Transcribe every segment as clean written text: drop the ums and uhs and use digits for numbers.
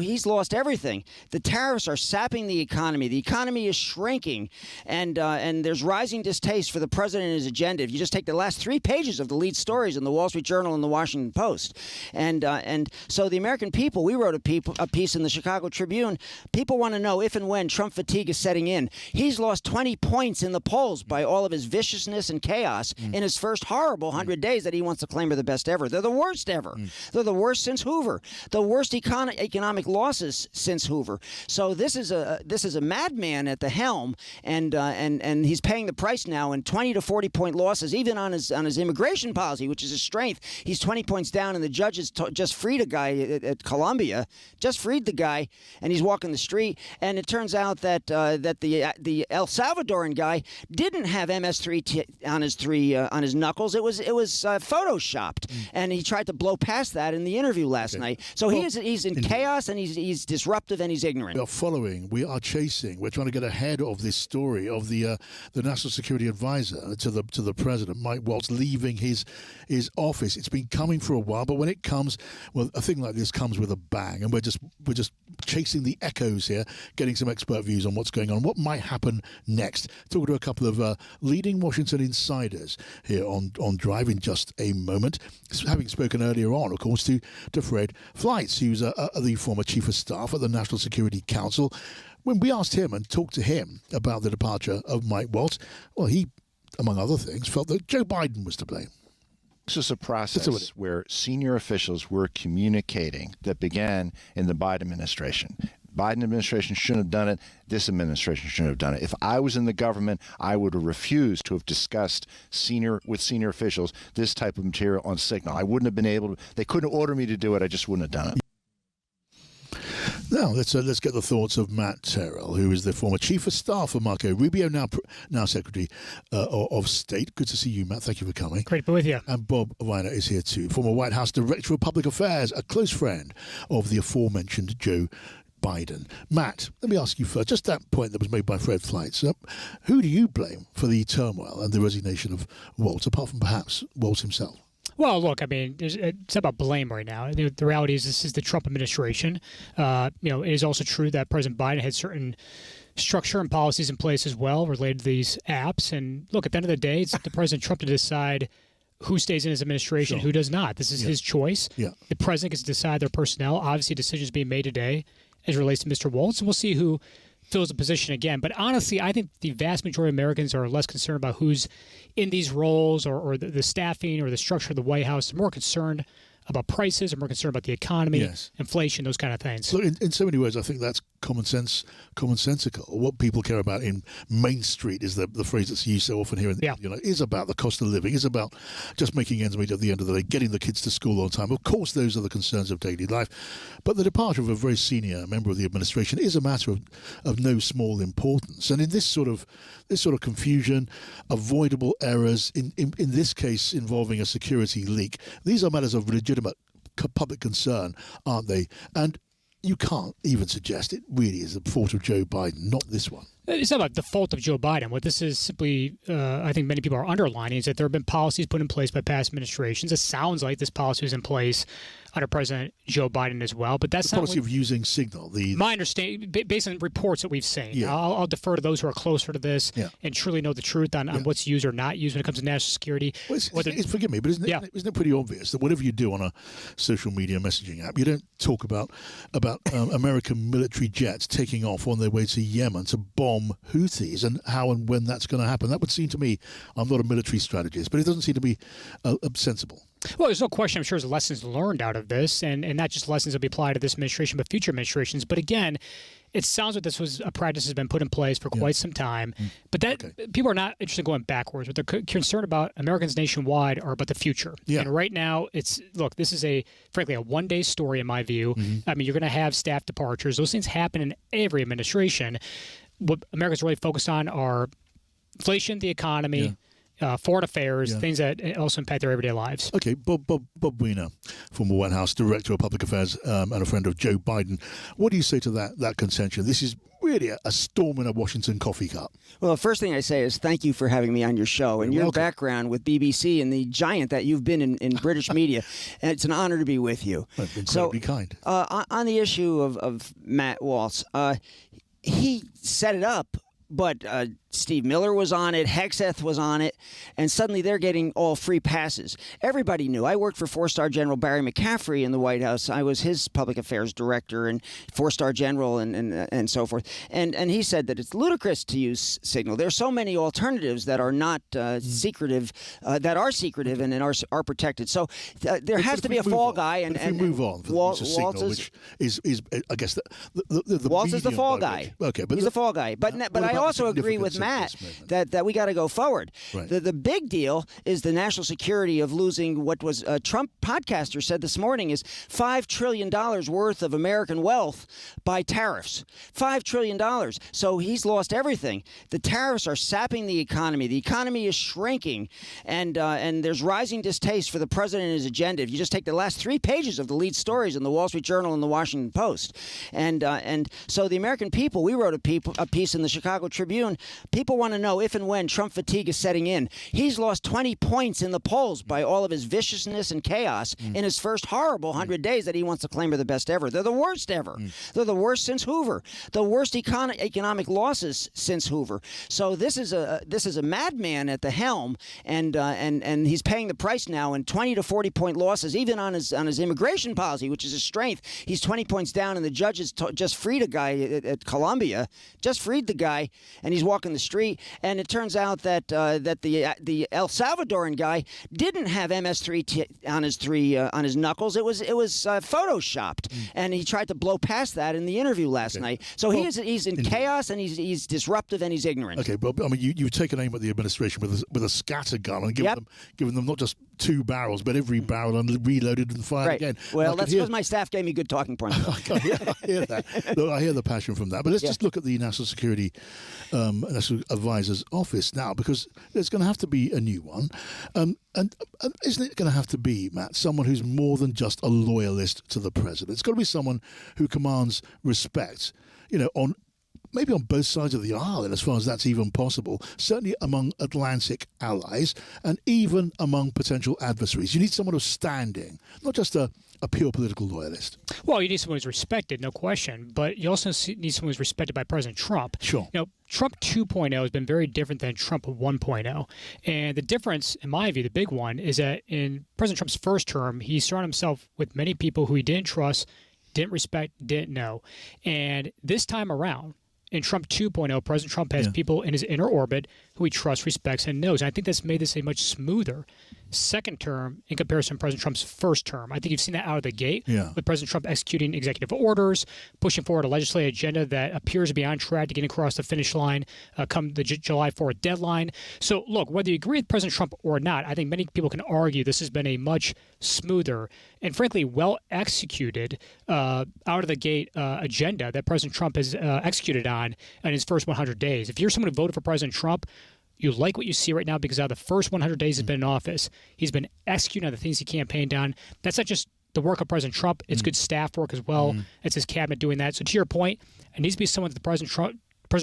He's lost everything. The tariffs are sapping the economy. The economy is shrinking, and there's rising distaste for the president and his agenda. If you just take the last 3 pages of the lead stories in the Wall Street Journal and the Washington Post, and so the American people, we wrote a piece in the Chicago Tribune. People want to know if and when Trump fatigue is setting in. He's lost 20 points in the polls by all of his viciousness and chaos in his first horrible 100 days that he wants to claim are the best ever. They're the worst ever. They're the worst since Hoover. The worst economic losses since Hoover. So this is a madman at the helm, and he's paying the price now in 20 to 40 point losses, even on his immigration policy, which is his strength. He's 20 points down, and the judges just freed a guy at Columbia, just freed the guy, and he's walking the street. And it turns out that the El Salvadoran guy didn't have MS3 on his knuckles. It was photoshopped, and he tried to blow past that in the interview last night. So he's in chaos, and he's disruptive, and he's ignorant. We are following, we are chasing, we're trying to get ahead of this story of the National Security Advisor to the president, Mike Waltz, leaving his office. It's been coming for a while, but when it comes, well, a thing like this comes with a bang, and we're just chasing the echoes here, getting some expert views on what's going on, what might happen next. Talking to a couple of leading Washington insiders here on Drive in just a moment. Having spoken earlier on, of course, to Fred Fleitz, who's the former chief of staff at the National Security Council. When we asked him and talked to him about the departure of Mike Waltz, well, he, among other things, felt that Joe Biden was to blame. This is a process where senior officials were communicating that began in the Biden administration. Biden administration shouldn't have done it. This administration shouldn't have done it. If I was in the government, I would have refused to have discussed with senior officials this type of material on Signal. I wouldn't have been able to. They couldn't order me to do it. I just wouldn't have done it. Now, let's get the thoughts of Matt Terrell, who is the former chief of staff of Marco Rubio, now Secretary of State. Good to see you, Matt. Thank you for coming. Great to be with you. And Bob Weiner is here too, former White House Director of Public Affairs, a close friend of the aforementioned Joe Biden. Matt, let me ask you first, just that point that was made by Fred Fleitz. Who do you blame for the turmoil and the resignation of Waltz, apart from perhaps Waltz himself? Well, look, I mean, it's not about blame right now. The reality is this is the Trump administration. It is also true that President Biden had certain structure and policies in place as well related to these apps. And look, at the end of the day, it's up to President Trump to decide who stays in his administration, who does not. This is his choice. Yeah. The president gets to decide their personnel. Obviously, decisions being made today as it relates to Mr. Waltz, and we'll see who fills the position again. But honestly, I think the vast majority of Americans are less concerned about who's in these roles or the staffing or the structure of the White House. They're more concerned about prices, or more concerned about the economy, inflation, those kind of things. So in so many ways, I think that's commonsensical. What people care about in Main Street is the phrase that's used so often here in the is about the cost of living, is about just making ends meet at the end of the day, getting the kids to school on time. Of course, those are the concerns of daily life. But the departure of a very senior member of the administration is a matter of no small importance. And in this sort of confusion, avoidable errors, in this case involving a security leak, these are matters of legitimate public concern, aren't they? And you can't even suggest it really is the fault of Joe Biden, not this one. It's not about the fault of Joe Biden. What this is simply, I think many people are underlining, is that there have been policies put in place by past administrations. It sounds like this policy was in place under President Joe Biden as well, but that's the policy of using Signal. My understanding, based on reports that we've seen. Yeah. I'll defer to those who are closer to this and truly know the truth on what's used or not used when it comes to national security. Well, forgive me, but isn't it pretty obvious that whatever you do on a social media messaging app, you don't talk about American military jets taking off on their way to Yemen to bomb Houthis, and how and when that's going to happen? That would seem to me, I'm not a military strategist, but it doesn't seem to be sensible. Well, there's no question, I'm sure, there's lessons learned out of this, and not just lessons that will be applied to this administration, but future administrations. But again, it sounds like this was a practice that's been put in place for quite some time. But people are not interested in going backwards. What they're concerned about, Americans nationwide, are about the future. Yeah. And right now, this is frankly a one-day story in my view. I mean, you're going to have staff departures. Those things happen in every administration. What Americans really focus on are inflation, the economy, foreign affairs, things that also impact their everyday lives. Okay, Bob Weiner, former White House Director of Public Affairs and a friend of Joe Biden. What do you say to that contention? This is really a storm in a Washington coffee cup. Well, the first thing I say is thank you for having me on your show and You're your welcome. background with BBC and the giant that you've been in British media. And it's an honor to be with you. Incredibly kind. On the issue of Matt Waltz, he set it up, but Steve Miller was on it, Hegseth was on it, and suddenly they're getting all free passes. Everybody knew. I worked for four-star General Barry McCaffrey in the White House. I was his public affairs director and four-star general and so forth. And he said that it's ludicrous to use Signal. There are so many alternatives that are not secretive, that are secretive and are protected. So there has to be a fall guy. And if we move on for Waltz Signal, which is I guess the Waltz is the medium fall budget. guy. Okay, but he's the fall guy. But I also agree with Matt that we got to go forward. Right. The big deal is the national security of losing what was a Trump podcaster said this morning is $5 trillion worth of American wealth by tariffs. $5 trillion. So he's lost everything. The tariffs are sapping the economy. The economy is shrinking, and there's rising distaste for the president and his agenda. If you just take the last 3 pages of the lead stories in the Wall Street Journal and the Washington Post, and so the American people, we wrote a piece in the Chicago Tribune. People want to know if and when Trump fatigue is setting in. He's lost 20 points in the polls by all of his viciousness and chaos in his first horrible 100 days that he wants to claim are the best ever. They're the worst ever. They're the worst since Hoover. The worst economic losses since Hoover. So this is a madman at the helm, and he's paying the price now in 20 to 40 point losses, even on his immigration policy, which is his strength. He's 20 points down, and the judges just freed a guy at Columbia, just freed the guy, and he's walking the street. And it turns out that the El Salvadoran guy didn't have MS3 on his knuckles. It was photoshopped, and he tried to blow past that in the interview last night. So he's in chaos, and he's disruptive, and he's ignorant. Okay, but I mean, you take an aim at the administration with a scatter gun and giving them not just 2 barrels, but every barrel and reloaded and fired again. Well, that's because my staff gave me good talking points. I hear that. Look, I hear the passion from that. But let's just look at the National Security National Advisor's office now, because there's going to have to be a new one. And isn't it going to have to be, Matt, someone who's more than just a loyalist to the president? It's got to be someone who commands respect, maybe on both sides of the aisle, and as far as that's even possible, certainly among Atlantic allies and even among potential adversaries. You need someone who's standing, not just a pure political loyalist. Well, you need someone who's respected, no question, but you also need someone who's respected by President Trump. Sure. Trump 2.0 has been very different than Trump 1.0. And the difference, in my view, the big one, is that in President Trump's first term, he surrounded himself with many people who he didn't trust, didn't respect, didn't know. And this time around, in Trump 2.0, President Trump has people in his inner orbit who he trusts, respects, and knows. And I think that's made this a much smoother second term in comparison to President Trump's first term. I think you've seen that out of the gate with President Trump executing executive orders, pushing forward a legislative agenda that appears to be on track to get across the finish line come the July 4th deadline. So, look, whether you agree with President Trump or not, I think many people can argue this has been a much smoother and, frankly, well-executed out-of-the-gate agenda that President Trump has executed on in his first 100 days. If you're someone who voted for President Trump, you like what you see right now because out of the first 100 days he's been in office, he's been executing on the things he campaigned on. That's not just the work of President Trump. It's good staff work as well. It's his cabinet doing that. So to your point, it needs to be someone that the President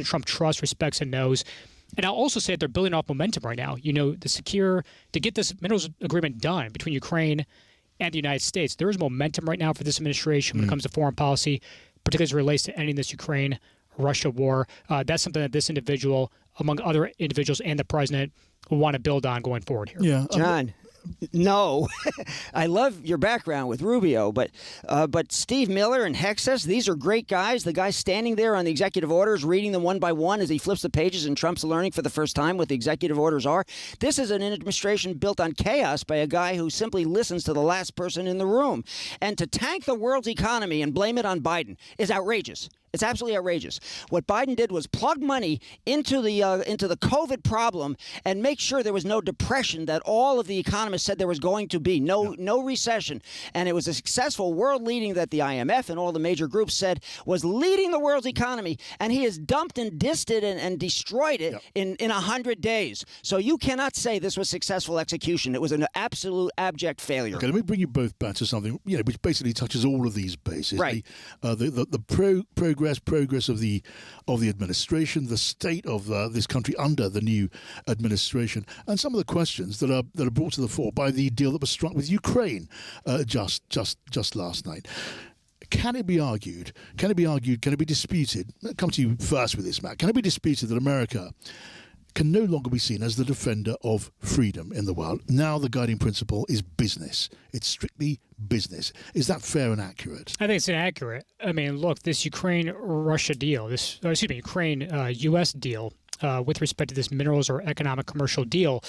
Trump trusts, respects, and knows. And I'll also say that they're building off momentum right now. To get this minerals agreement done between Ukraine and the United States, there is momentum right now for this administration when it comes to foreign policy, particularly as it relates to ending this Ukraine-Russia war. That's something that this individual, among other individuals and the president, will want to build on going forward here. Yeah, John. No, I love your background with Rubio, but Steve Miller and Hegseth, these are great guys. The guy standing there on the executive orders, reading them one by one as he flips the pages, and Trump's learning for the first time what the executive orders are. This is an administration built on chaos by a guy who simply listens to the last person in the room. And to tank the world's economy and blame it on Biden is outrageous. It's absolutely outrageous. What Biden did was plug money into the COVID problem and make sure there was no depression that all of the economists said there was going to be. No recession. And it was a successful world leading that the IMF and all the major groups said was leading the world's economy. And he has dumped and dissed it and destroyed it in 100 days. So you cannot say this was successful execution. It was an absolute abject failure. Okay, let me bring you both back to something which basically touches all of these bases. Right. The progress progress of the administration, the state of this country under the new administration, and some of the questions that are brought to the fore by the deal that was struck with Ukraine just last night. Can it be argued? Can it be disputed? I'll come to you first with this, Matt. Can it be disputed that America can no longer be seen as the defender of freedom in the world? Now the guiding principle is business. It's strictly business. Is that fair and accurate? I think it's inaccurate. I mean, look, this Ukraine-Russia deal, Ukraine-U.S. deal, with respect to this minerals or economic commercial deal,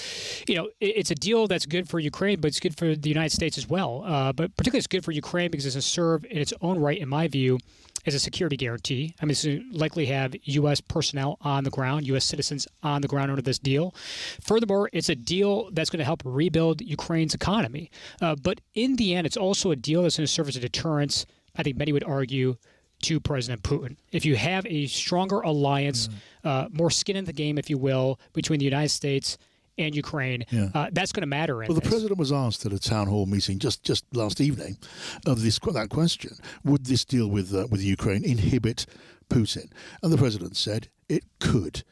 it's a deal that's good for Ukraine, but it's good for the United States as well. But particularly it's good for Ukraine because it's going to serve in its own right, in my view, as a security guarantee. I mean, it's going to likely have U.S. personnel on the ground, U.S. citizens on the ground under this deal. Furthermore, it's a deal that's going to help rebuild Ukraine's economy. But in the end, it's also a deal that's going to serve as a deterrence, I think many would argue, to President Putin. If you have a stronger alliance, more skin in the game, if you will, between the United States and Ukraine, that's going to matter. The president was asked at a town hall meeting just last evening of that question: would this deal with Ukraine inhibit Putin? And the president said it could.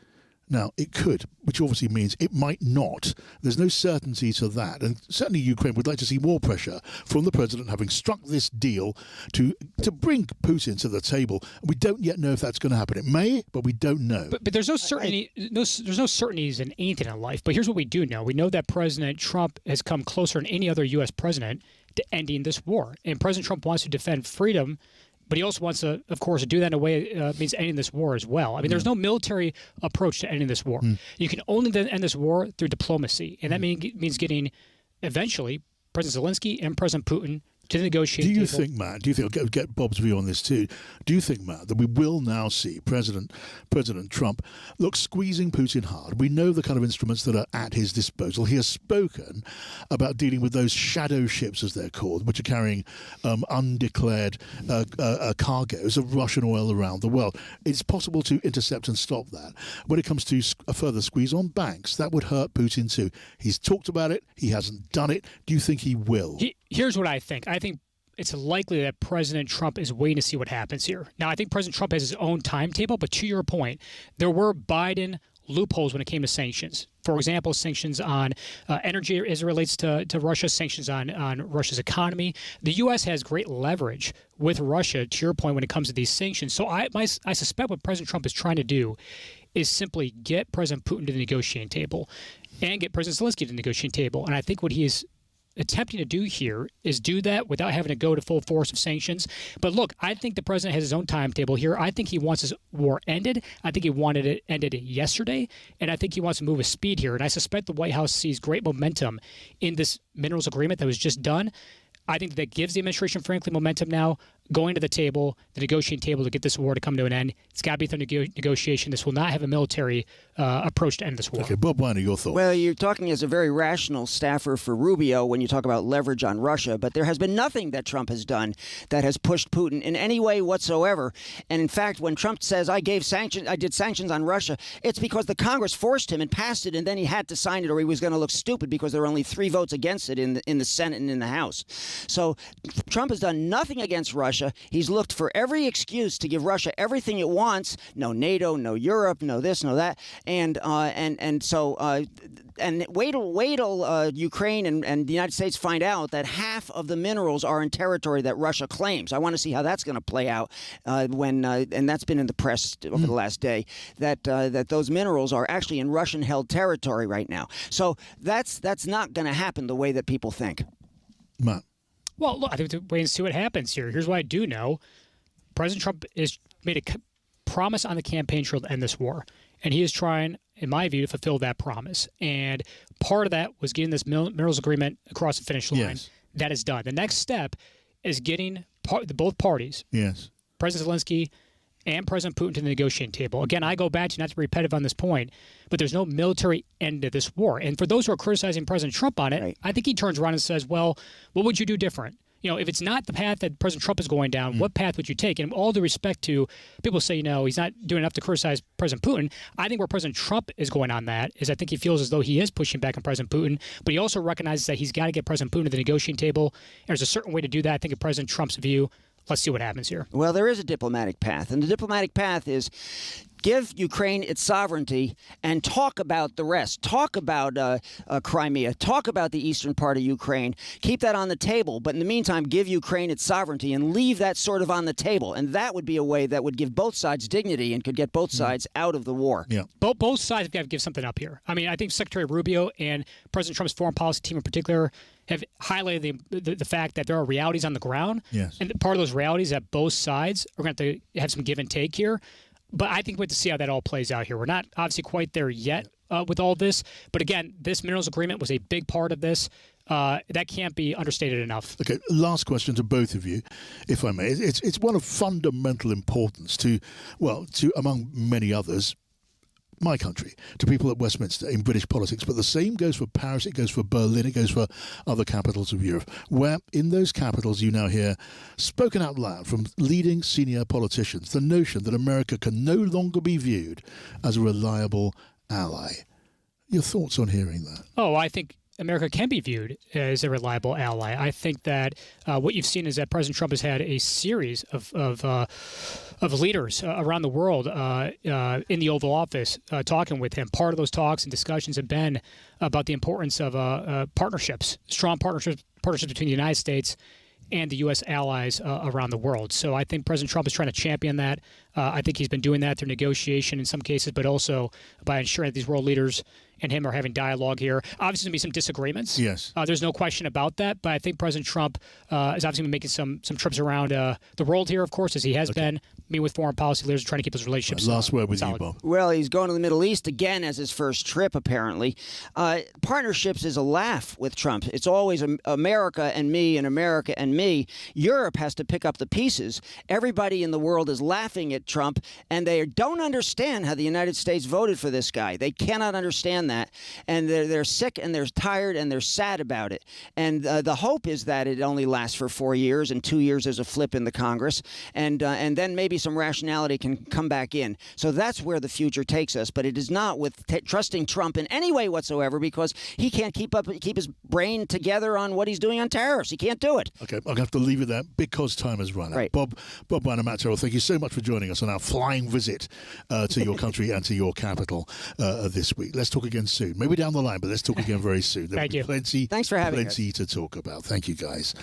Now, it could, which obviously means it might not. There's no certainty to that. And certainly Ukraine would like to see more pressure from the president having struck this deal to bring Putin to the table. We don't yet know if that's going to happen. It may, but we don't know. But there's no certainty. There's no certainties in anything in life. But here's what we do know. We know that President Trump has come closer than any other U.S. president to ending this war. And President Trump wants to defend freedom, but he also wants to, of course, do that in a way that means ending this war as well. I mean, there's no military approach to ending this war. You can only then end this war through diplomacy. And that means getting, eventually, President Zelensky and President Putin to the negotiating table. Do you think, get Bob's view on this too, do you think, Matt, that we will now see President Trump, squeezing Putin hard? We know the kind of instruments that are at his disposal. He has spoken about dealing with those shadow ships, as they're called, which are carrying undeclared cargoes of Russian oil around the world. It's possible to intercept and stop that. When it comes to a further squeeze on banks, that would hurt Putin too. He's talked about it. He hasn't done it. Do you think he will? Here's what I think. I think it's likely that President Trump is waiting to see what happens here. Now, I think President Trump has his own timetable, but to your point, there were Biden loopholes when it came to sanctions. For example, sanctions on energy as it relates to Russia, sanctions on Russia's economy. The U.S. has great leverage with Russia, to your point, when it comes to these sanctions. So I suspect what President Trump is trying to do is simply get President Putin to the negotiating table and get President Zelensky to the negotiating table. And I think what he is attempting to do here is do that without having to go to full force of sanctions. But look, I think the president has his own timetable here. I think he wants his war ended. I think he wanted it ended yesterday. And I think he wants to move with speed here. And I suspect the White House sees great momentum in this minerals agreement that was just done. I think that gives the administration, frankly, momentum now going to the table, the negotiating table, to get this war to come to an end. It's got to be through negotiation. This will not have a military approach to end this war. Okay, Bob Weiner, your thoughts? Well, you're talking as a very rational staffer for Rubio when you talk about leverage on Russia, but there has been nothing that Trump has done that has pushed Putin in any way whatsoever. And in fact, when Trump says, I did sanctions on Russia, it's because the Congress forced him and passed it, and then he had to sign it or he was going to look stupid because there were only 3 votes against it in the Senate and in the House. So Trump has done nothing against Russia. He's looked for every excuse to give Russia everything it wants. No NATO, no Europe, no this, no that. And wait till Ukraine and the United States find out that half of the minerals are in territory that Russia claims. I want to see how that's going to play out and that's been in the press over the last day, that those minerals are actually in Russian-held territory right now. So that's not going to happen the way that people think. Matt. Well, look, I think we have to wait and see what happens here. Here's what I do know. President Trump has made a promise on the campaign trail to end this war. And he is trying, in my view, to fulfill that promise. And part of that was getting this minerals agreement across the finish line. Yes. That is done. The next step is getting both parties, yes, President Zelensky and President Putin, to the negotiating table. Again, I go back to, not to be repetitive on this point, but there's no military end to this war. And for those who are criticizing President Trump on it, right, I think he turns around and says, well, what would you do different? If it's not the path that President Trump is going down, what path would you take? And all due respect to people say, he's not doing enough to criticize President Putin. I think where President Trump is going on that is I think he feels as though he is pushing back on President Putin, but he also recognizes that he's got to get President Putin to the negotiating table. And there's a certain way to do that. I think in President Trump's view, let's see what happens here. Well, there is a diplomatic path, and the diplomatic path is give Ukraine its sovereignty and talk about the rest. Talk about Crimea. Talk about the eastern part of Ukraine. Keep that on the table. But in the meantime, give Ukraine its sovereignty and leave that sort of on the table. And that would be a way that would give both sides dignity and could get both sides out of the war. Yeah. Both sides have got to give something up here. I mean, I think Secretary Rubio and President Trump's foreign policy team in particular have highlighted the fact that there are realities on the ground. Yes. And part of those realities that both sides are going to have to have some give and take here. But I think we have to see how that all plays out here. We're not obviously quite there yet with all this. But again, this minerals agreement was a big part of this. That can't be understated enough. Okay, last question to both of you, if I may. It's one of fundamental importance to among many others, my country, to people at Westminster in British politics. But the same goes for Paris, it goes for Berlin, it goes for other capitals of Europe, where in those capitals you now hear spoken out loud from leading senior politicians the notion that America can no longer be viewed as a reliable ally. Your thoughts on hearing that? Oh, I think America can be viewed as a reliable ally. I think that what you've seen is that President Trump has had a series of leaders around the world in the Oval Office talking with him. Part of those talks and discussions have been about the importance of partnerships, strong partnerships between the United States and the U.S. allies around the world. So I think President Trump is trying to champion that. I think he's been doing that through negotiation in some cases, but also by ensuring that these world leaders and him are having dialogue here. Obviously, there's going to be some disagreements. Yes. There's no question about that, but I think President Trump is obviously making some trips around the world here, of course, as he has been, meeting with foreign policy leaders, trying to keep those relationships Last word with solid. you, Bob. Well, he's going to the Middle East again as his first trip, apparently. Partnerships is a laugh with Trump. It's always America and me and America and me. Europe has to pick up the pieces. Everybody in the world is laughing at Trump, and they don't understand how the United States voted for this guy. They cannot understand that. And they're sick and they're tired and they're sad about it. And the hope is that it only lasts for 4 years and 2 years there's a flip in the Congress. And then maybe some rationality can come back in. So that's where the future takes us. But it is not with trusting Trump in any way whatsoever, because he can't keep his brain together on what he's doing on tariffs. He can't do it. Okay, I'm going to have to leave it there because time has run out. Right. Bob Weiner, Matt Terrell, thank you so much for joining us on our flying visit to your country and to your capital this week. Let's talk again soon. Maybe down the line, but let's talk again very soon. Thank you. Plenty, Thanks for having us. Plenty to talk about. Thank you, guys.